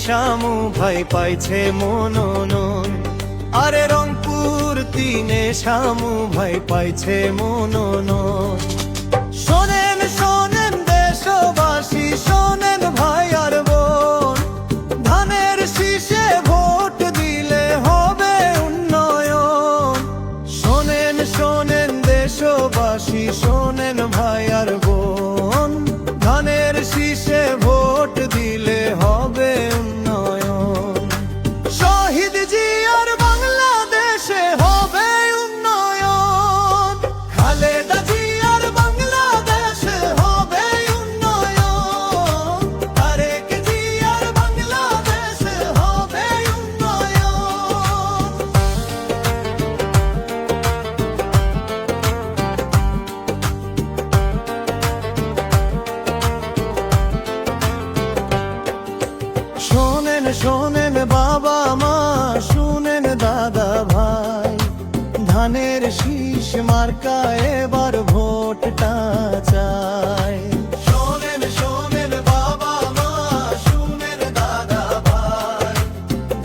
শামু ভাই পাইছে মনোনয়ন। আরে রংপুর তিনে শামু ভাই পাইছে মনোনয়ন। শোনেন শোনেন দেশবাসী, শোনেন ভাই আর বোন, ধানের শীষে ভোট দিলে হবে উন্নয়ন। শোনেন শোনেন দেশবাসী, শোনেন ভাই আর বোন, ধানের শীষে ভোট দিলে হবে উন্নয়ন। শহীদ জিয়ার বাংলাদেশে হবে উন্নয়ন, খালেদা জিয়ার বাংলাদেশে হবে উন্নয়ন, তারেক জিয়ার বাংলাদেশে হবে উন্নয়ন। শোনেন শোনেন বাবা মা, শুনেন দাদা ভাই, ধানের শীষ মার্কা এবার ভোটটা চাই। শোনেন শোনেন বাবা মা, শুনেন দাদা ভাই,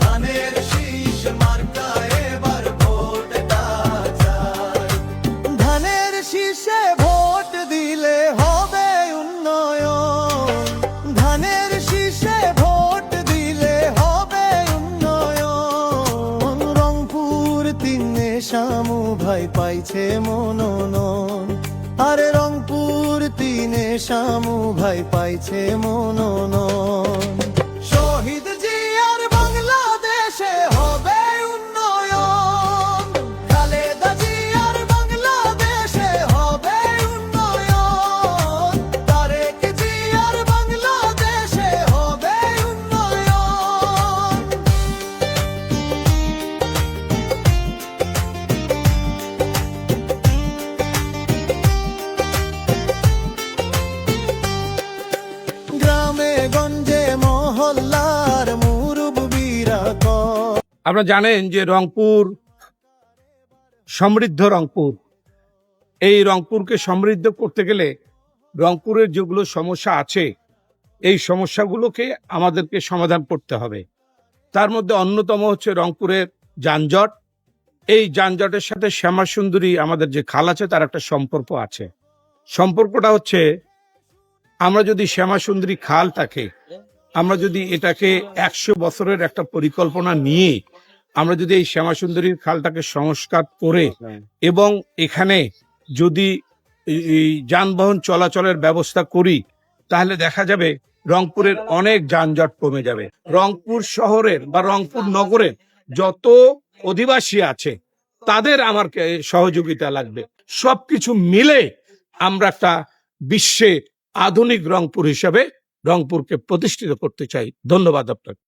ধানের শীষ মার্কা এবার ভোটটা চাই। ধানের শীষে ভোট দিলে হবে উন্নয়ন, ধানের শীষে ভোট দিলে হবে উন্নয়ন। রংপুর তিনে শামু ভাই পাইছে মনোনয়ন। আরে রংপুর তিনে শামু ভাই পাইছে মনোনয়ন। শহীদ জিয়ার বাংলাদেশে হবে উন্নয়ন, খালেদা জিয়ার বাংলাদেশে হবে উন্নয়ন, তারেক জিয়ার বাংলাদেশে হবে উন্নয়ন। গ্রামে গঞ্জে মহল্লার মুরব্বিরা কয়, আপনারা জানেন যে রংপুর সমৃদ্ধ রংপুর। এই রংপুরকে সমৃদ্ধ করতে গেলে রংপুরের যেগুলো সমস্যা আছে, এই সমস্যাগুলোকে আমাদেরকে সমাধান করতে হবে। তার মধ্যে অন্যতম হচ্ছে রংপুরের যানজট। এই যানজটের সাথে শ্যামাসুন্দরী আমাদের যে খাল আছে তার একটা সম্পর্ক আছে। সম্পর্কটা হচ্ছে, আমরা যদি শ্যামাসুন্দরী খালটাকে, আমরা যদি এটাকে 100 বছরের একটা পরিকল্পনা নিয়ে আমরা যদি এই শ্যামাসুন্দরীর খালটাকে সংস্কার করে এবং এখানে যদি এই যানবাহন চলাচলের ব্যবস্থা করি, তাহলে দেখা যাবে রংপুরের অনেক যানজট কমে যাবে। রংপুর শহরের বা রংপুর নগরের যত অধিবাসী আছে তাদের আমার সহযোগিতা লাগবে। সবকিছু মিলে আমরা একটা বিশ্বে আধুনিক রংপুর হিসেবে রংপুরকে প্রতিষ্ঠিত করতে চাই। ধন্যবাদ আপনাকে।